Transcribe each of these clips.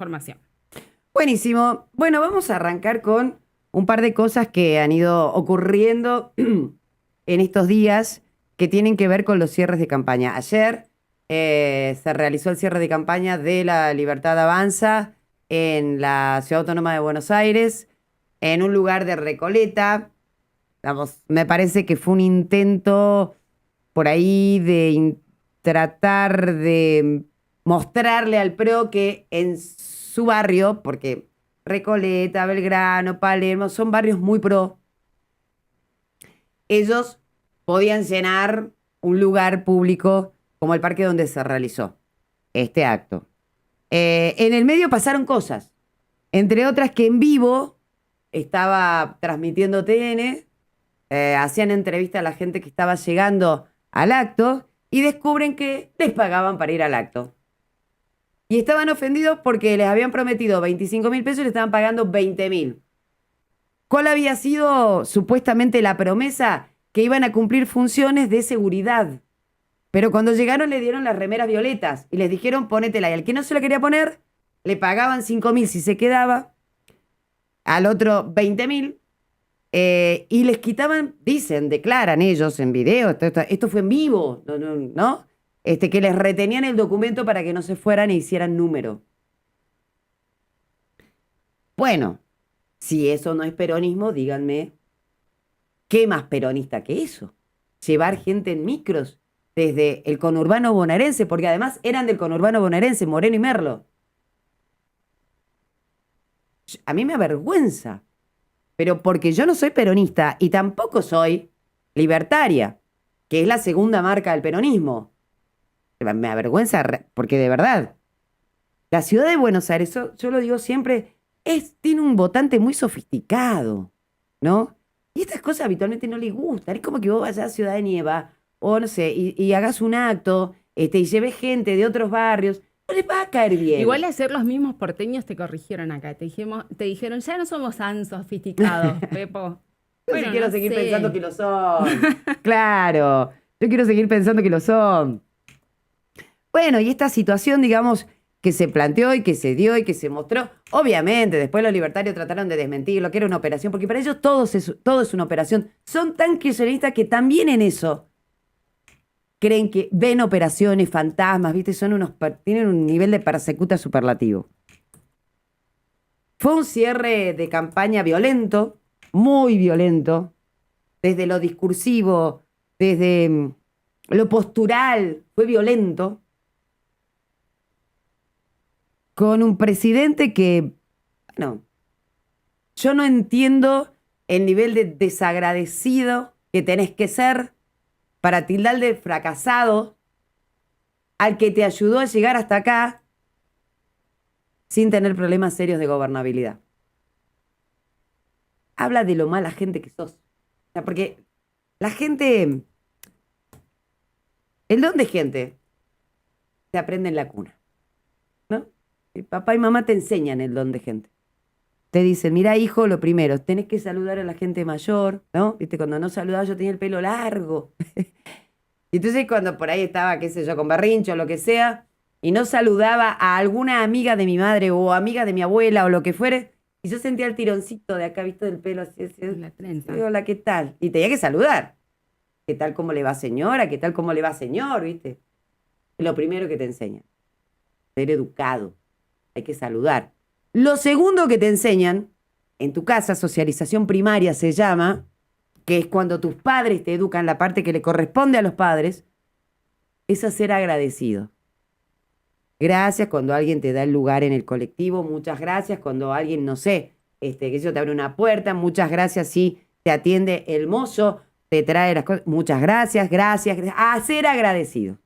Formación. Buenísimo. Bueno, vamos a arrancar con un par de cosas que han ido ocurriendo en estos días que tienen que ver con los cierres de campaña. Ayer se realizó el cierre de campaña de La Libertad Avanza en la Ciudad Autónoma de Buenos Aires, en un lugar de Recoleta. Vamos, me parece que fue un intento por ahí de tratar de mostrarle al PRO que en su barrio, porque Recoleta, Belgrano, Palermo, son barrios muy PRO, ellos podían llenar un lugar público como el parque donde se realizó este acto. En el medio pasaron cosas, entre otras que en vivo estaba transmitiendo TN, hacían entrevista a la gente que estaba llegando al acto y descubren que les pagaban para ir al acto. Y estaban ofendidos porque les habían prometido 25.000 pesos y le estaban pagando 20.000. ¿Cuál había sido supuestamente la promesa? Que iban a cumplir funciones de seguridad. Pero cuando llegaron le dieron las remeras violetas y les dijeron ponétela. Y al que no se la quería poner, le pagaban 5.000 si se quedaba, al otro 20.000. Y les quitaban, dicen, declaran ellos en video, esto fue en vivo, ¿no? Que les retenían el documento para que no se fueran e hicieran número. Bueno, si eso no es peronismo, díganme, ¿qué más peronista que eso? Llevar gente en micros desde el conurbano bonaerense, porque además eran del conurbano bonaerense, Moreno y Merlo. A mí me avergüenza, pero porque yo no soy peronista y tampoco soy libertaria, que es la segunda marca del peronismo. Me avergüenza porque de verdad, la ciudad de Buenos Aires, yo lo digo siempre, tiene un votante muy sofisticado, ¿no? Y estas cosas habitualmente no les gustan. Es como que vos vayas a Ciudad de Nieva, o no sé, y hagas un acto, y lleves gente de otros barrios, no les va a caer bien. Igual a ser los mismos porteños te corrigieron acá. Te dijeron, ya no somos tan sofisticados, Pepo. Yo sí Bueno, quiero no seguir pensando sé. que lo son. Claro, yo quiero seguir pensando que lo son. Bueno, y esta situación, digamos, que se planteó y que se dio y que se mostró, obviamente, después los libertarios trataron de desmentirlo, que era una operación, porque para ellos todo es una operación. Son tan kirchneristas que también en eso creen que ven operaciones, fantasmas, ¿viste? Tienen un nivel de persecuta superlativo. Fue un cierre de campaña violento, muy violento, desde lo discursivo, desde lo postural, fue violento, con un presidente que, bueno, yo no entiendo el nivel de desagradecido que tenés que ser para tildar de fracasado al que te ayudó a llegar hasta acá sin tener problemas serios de gobernabilidad. Habla de lo mala gente que sos. O sea, porque la gente, el don de gente se aprende en la cuna, ¿no? El papá y mamá te enseñan el don de gente. Te dicen, mira, hijo, lo primero, tenés que saludar a la gente mayor, ¿no? Viste, cuando no saludaba yo tenía el pelo largo. Y entonces cuando por ahí estaba, qué sé yo, con berrincho o lo que sea, y no saludaba a alguna amiga de mi madre o amiga de mi abuela o lo que fuere, y yo sentía el tironcito de acá, visto del pelo, así, La trenza. hola, ¿qué tal? Y tenía que saludar. ¿Qué tal, cómo le va, señora? ¿Qué tal, cómo le va, señor? ¿Viste? Es lo primero que te enseñan. Ser educado. Hay que saludar. Lo segundo que te enseñan, en tu casa, socialización primaria se llama, que es cuando tus padres te educan la parte que le corresponde a los padres, es a ser agradecido. Gracias cuando alguien te da el lugar en el colectivo, muchas gracias cuando alguien, no sé, que eso te abre una puerta, muchas gracias si te atiende el mozo, te trae las cosas, muchas gracias, gracias, a ser agradecido.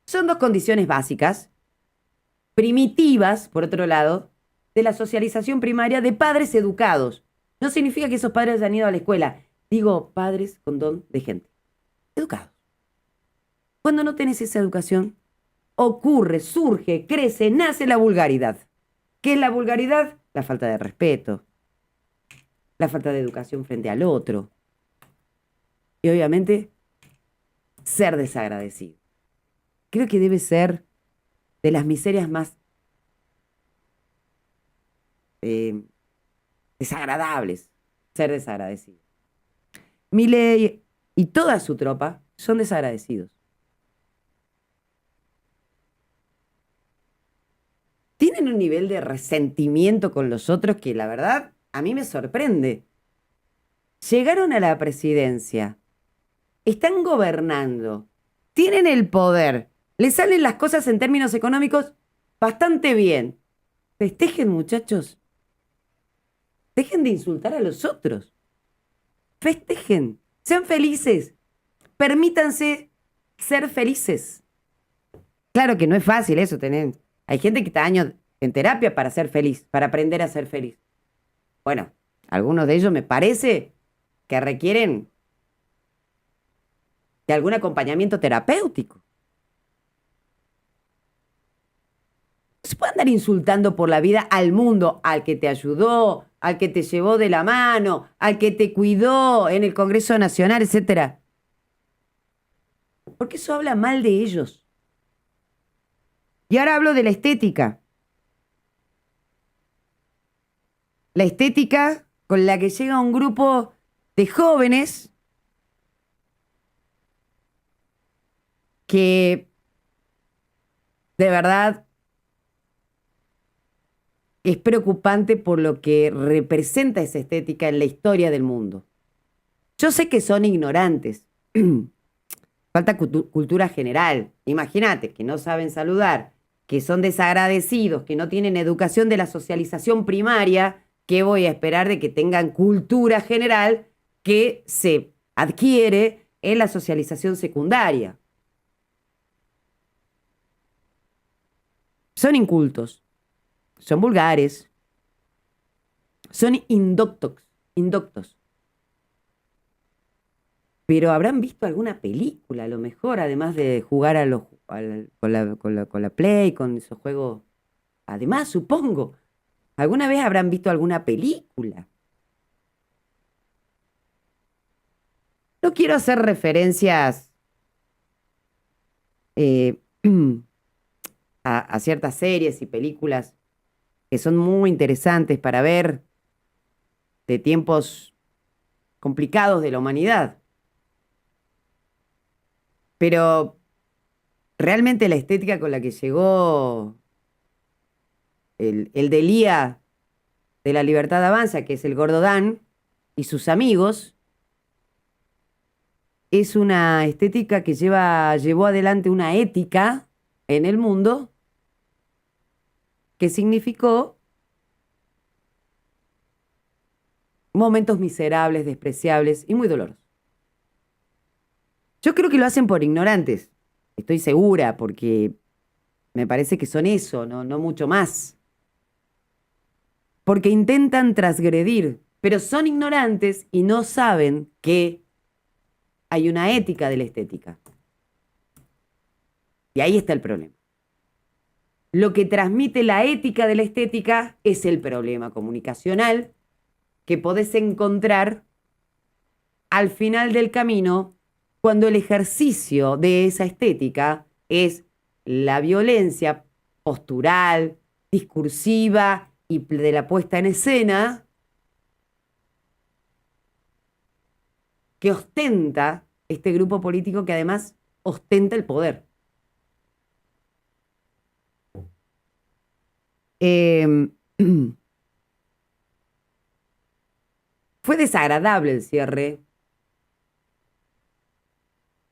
Son dos condiciones básicas, primitivas, por otro lado, de la socialización primaria de padres educados. No significa que esos padres hayan ido a la escuela. Digo, padres con don de gente. Educados. Cuando no tenés esa educación, ocurre, surge, crece, nace la vulgaridad. ¿Qué es la vulgaridad? La falta de respeto, la falta de educación frente al otro. Y obviamente, ser desagradecido. Creo que debe ser de las miserias más desagradables ser desagradecidos. Milei y toda su tropa son desagradecidos. Tienen un nivel de resentimiento con los otros que la verdad a mí me sorprende. Llegaron a la presidencia, están gobernando, tienen el poder, les salen las cosas en términos económicos bastante bien. Festejen, muchachos. Dejen de insultar a los otros. Festejen, sean felices, permítanse ser felices. Claro que no es fácil eso, hay gente que está años en terapia para ser feliz, para aprender a ser feliz. Bueno, algunos de ellos me parece que requieren de algún acompañamiento terapéutico. No se puede andar insultando por la vida al mundo, al que te ayudó, al que te llevó de la mano, al que te cuidó en el Congreso Nacional, etc. Porque eso habla mal de ellos. Y ahora hablo de la estética. La estética con la que llega un grupo de jóvenes que de verdad es preocupante por lo que representa esa estética en la historia del mundo. Yo sé que son ignorantes. Falta cultura general. Imagínate que no saben saludar, que son desagradecidos, que no tienen educación de la socialización primaria. ¿Qué voy a esperar de que tengan cultura general que se adquiere en la socialización secundaria? Son incultos, son vulgares, son indoctos. Pero habrán visto alguna película, a lo mejor, además de jugar con la Play, con esos juegos. Además, supongo, alguna vez habrán visto alguna película. No quiero hacer referencias a ciertas series y películas que son muy interesantes para ver de tiempos complicados de la humanidad. Pero realmente la estética con la que llegó el Delía de La Libertad Avanza, que es el Gordo Dan, y sus amigos, es una estética que llevó adelante una ética en el mundo que significó momentos miserables, despreciables y muy dolorosos. Yo creo que lo hacen por ignorantes, estoy segura, porque me parece que son eso, no mucho más. Porque intentan transgredir, pero son ignorantes y no saben que hay una ética de la estética. Y ahí está el problema. Lo que transmite la ética de la estética es el problema comunicacional que podés encontrar al final del camino cuando el ejercicio de esa estética es la violencia postural, discursiva y de la puesta en escena que ostenta este grupo político que además ostenta el poder. Fue desagradable el cierre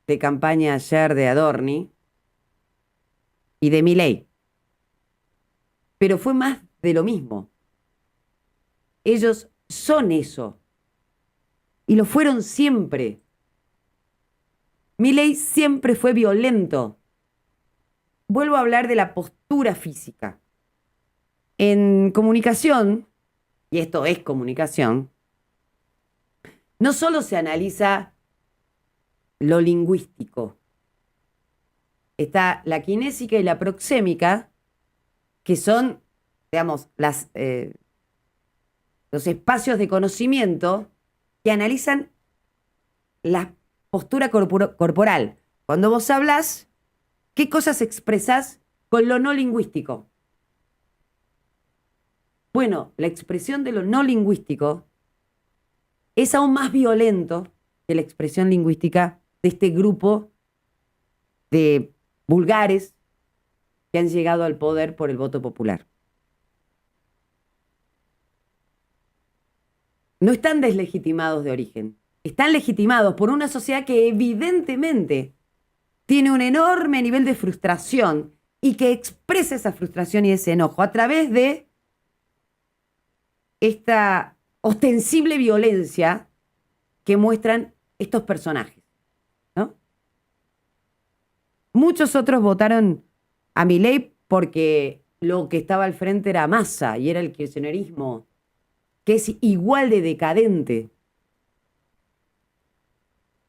de campaña ayer de Adorni y de Milei. Pero fue más de lo mismo. Ellos son eso. Y lo fueron siempre. Milei siempre fue violento. Vuelvo a hablar de la postura física. En comunicación, y esto es comunicación, no solo se analiza lo lingüístico. Está la kinésica y la proxémica, que son, digamos, los espacios de conocimiento que analizan la postura corporal. Cuando vos hablas, ¿qué cosas expresás con lo no lingüístico? Bueno, la expresión de lo no lingüístico es aún más violento que la expresión lingüística de este grupo de vulgares que han llegado al poder por el voto popular. No están deslegitimados de origen, están legitimados por una sociedad que evidentemente tiene un enorme nivel de frustración y que expresa esa frustración y ese enojo a través de esta ostensible violencia que muestran estos personajes, ¿no? Muchos otros votaron a Milei porque lo que estaba al frente era Massa y era el kirchnerismo, que es igual de decadente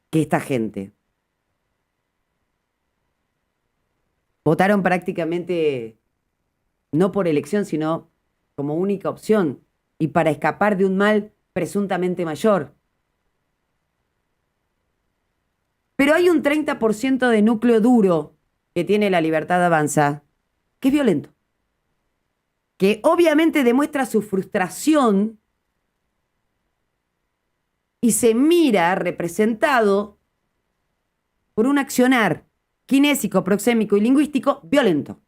que esta gente. Votaron prácticamente no por elección, sino como única opción y para escapar de un mal presuntamente mayor. Pero hay un 30% de núcleo duro que tiene La Libertad Avanza, que es violento, que obviamente demuestra su frustración y se mira representado por un accionar kinésico, proxémico y lingüístico violento.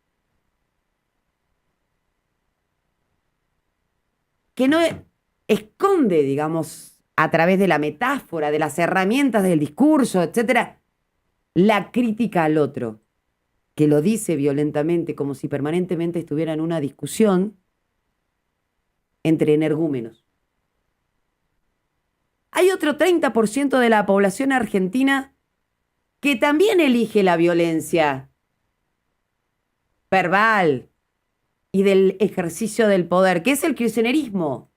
Que no esconde, digamos, a través de la metáfora, de las herramientas del discurso, etcétera, la crítica al otro, que lo dice violentamente, como si permanentemente estuviera en una discusión entre energúmenos. Hay otro 30% de la población argentina que también elige la violencia verbal y del ejercicio del poder, que es el kirchnerismo.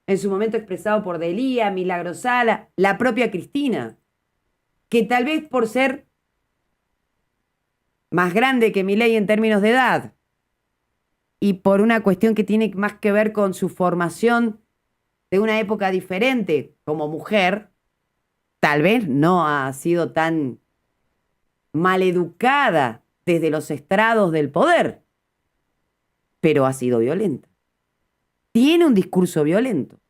En su momento expresado por Delía, Milagro Sala, la propia Cristina, que tal vez por ser más grande que Milei en términos de edad y por una cuestión que tiene más que ver con su formación de una época diferente como mujer, tal vez no ha sido tan maleducada desde los estrados del poder, pero ha sido violenta. Tiene un discurso violento.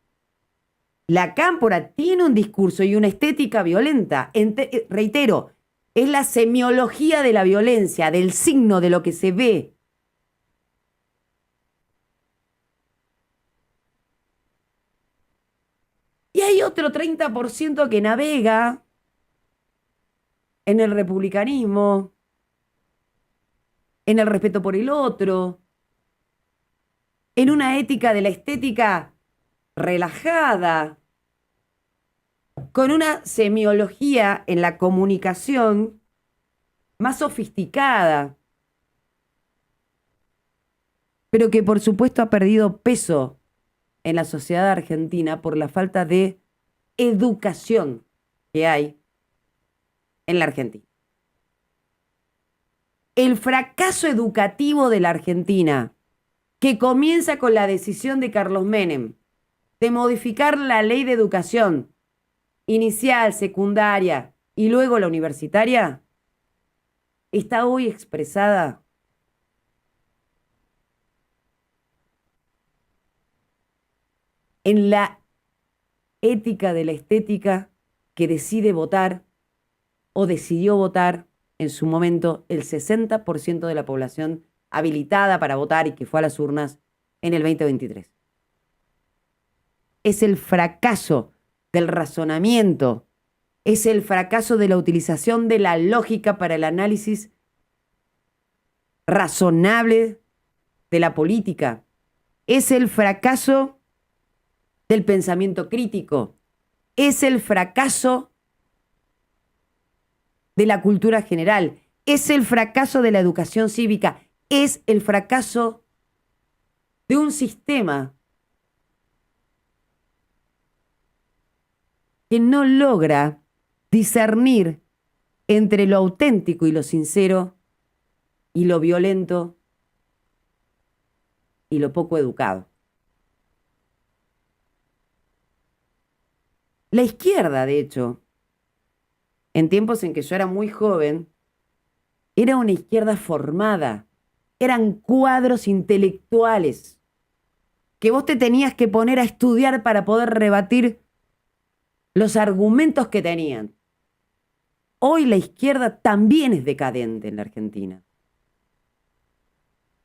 La Cámpora tiene un discurso y una estética violenta. Reitero, es la semiología de la violencia, del signo de lo que se ve. Y hay otro 30% que navega en el republicanismo, en el respeto por el otro, en una ética de la estética relajada, con una semiología en la comunicación más sofisticada, pero que por supuesto ha perdido peso en la sociedad argentina por la falta de educación que hay en la Argentina. El fracaso educativo de la Argentina, que comienza con la decisión de Carlos Menem de modificar la ley de educación inicial, secundaria y luego la universitaria, está hoy expresada en la ética de la estética que decide votar o decidió votar en su momento el 60% de la población habilitada para votar y que fue a las urnas en el 2023. Es el fracaso del razonamiento, es el fracaso de la utilización de la lógica para el análisis razonable de la política, es el fracaso del pensamiento crítico, es el fracaso de la cultura general, es el fracaso de la educación cívica, es el fracaso de un sistema que no logra discernir entre lo auténtico y lo sincero y lo violento y lo poco educado. La izquierda, de hecho, en tiempos en que yo era muy joven, era una izquierda formada, eran cuadros intelectuales que vos te tenías que poner a estudiar para poder rebatir los argumentos que tenían. Hoy la izquierda también es decadente en la Argentina.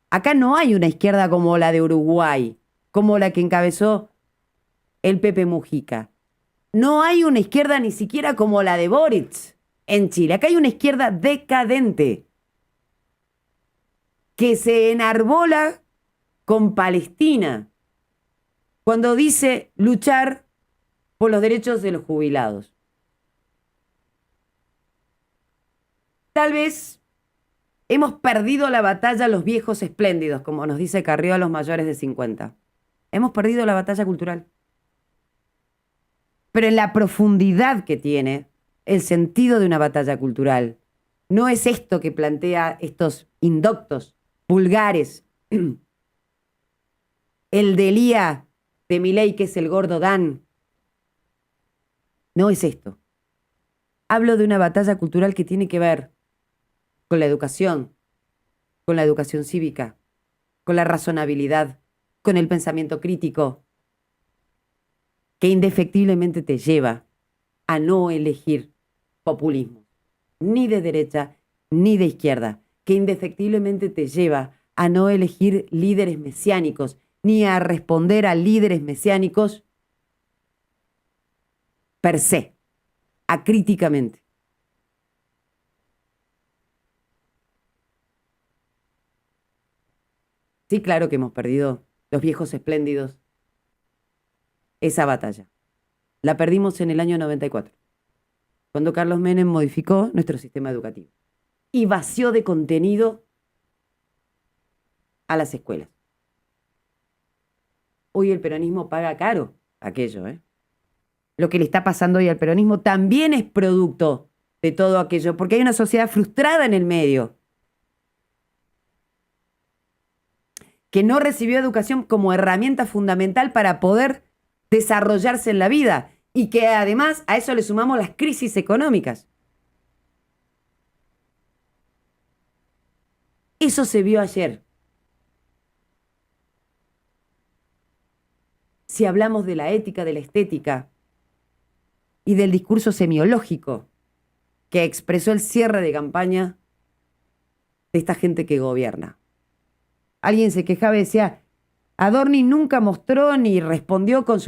Acá no hay una izquierda como la de Uruguay, como la que encabezó el Pepe Mujica. No hay una izquierda ni siquiera como la de Boric en Chile. Acá hay una izquierda decadente que se enarbola con Palestina cuando dice luchar por los derechos de los jubilados. Tal vez hemos perdido la batalla los viejos espléndidos, como nos dice Carrió a los mayores de 50. Hemos perdido la batalla cultural. Pero en la profundidad que tiene el sentido de una batalla cultural, no es esto que plantea estos indoctos, vulgares. El Delía de Milei, que es el gordo Dan. No es esto. Hablo de una batalla cultural que tiene que ver con la educación cívica, con la razonabilidad, con el pensamiento crítico, que indefectiblemente te lleva a no elegir populismo, ni de derecha ni de izquierda, que indefectiblemente te lleva a no elegir líderes mesiánicos, ni a responder a líderes mesiánicos per se, acríticamente. Sí, claro que hemos perdido, los viejos espléndidos, esa batalla. La perdimos en el año 94, cuando Carlos Menem modificó nuestro sistema educativo y vació de contenido a las escuelas. Hoy el peronismo paga caro aquello, ¿eh? Lo que le está pasando hoy al peronismo también es producto de todo aquello, porque hay una sociedad frustrada en el medio, que no recibió educación como herramienta fundamental para poder desarrollarse en la vida y que además a eso le sumamos las crisis económicas. Eso se vio ayer. Si hablamos de la ética, de la estética y del discurso semiológico que expresó el cierre de campaña de esta gente que gobierna. Alguien se quejaba y decía, Adorni nunca mostró ni respondió con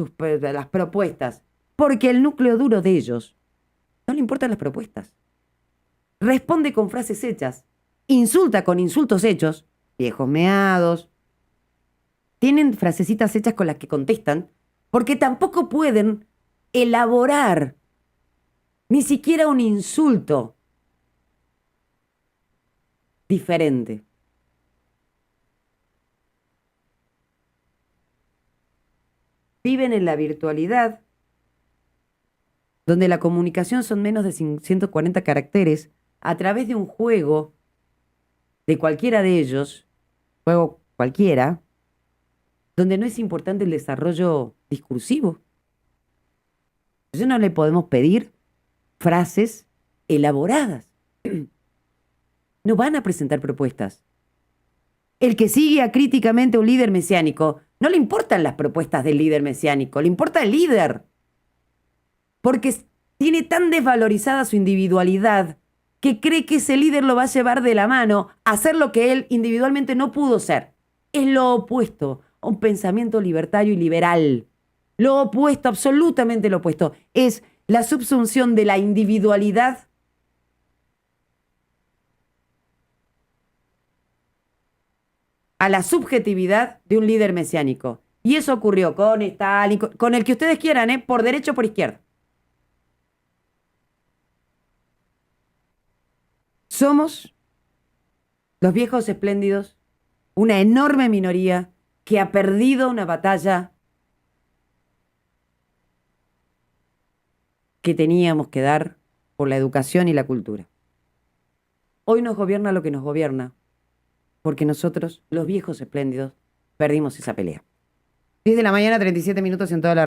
las propuestas, porque el núcleo duro de ellos no le importan las propuestas. Responde con frases hechas, insulta con insultos hechos, viejos meados. Tienen frasecitas hechas con las que contestan, porque tampoco pueden elaborar ni siquiera un insulto diferente. Viven en la virtualidad, donde la comunicación son menos de 140 caracteres, a través de un juego de cualquiera de ellos, juego cualquiera, donde no es importante el desarrollo discursivo. Entonces no le podemos pedir frases elaboradas. No van a presentar propuestas. El que sigue acríticamente a un líder mesiánico, no le importan las propuestas del líder mesiánico, le importa el líder. Porque tiene tan desvalorizada su individualidad que cree que ese líder lo va a llevar de la mano a hacer lo que él individualmente no pudo ser. Es lo opuesto a un pensamiento libertario y liberal. Lo opuesto, absolutamente lo opuesto. Es la subsunción de la individualidad a la subjetividad de un líder mesiánico. Y eso ocurrió con Stalin, con el que ustedes quieran, por derecha o por izquierda. Somos los viejos espléndidos, una enorme minoría que ha perdido una batalla que teníamos que dar por la educación y la cultura. Hoy nos gobierna lo que nos gobierna, porque nosotros, los viejos espléndidos, perdimos esa pelea. 10 de la mañana, 37 minutos en toda la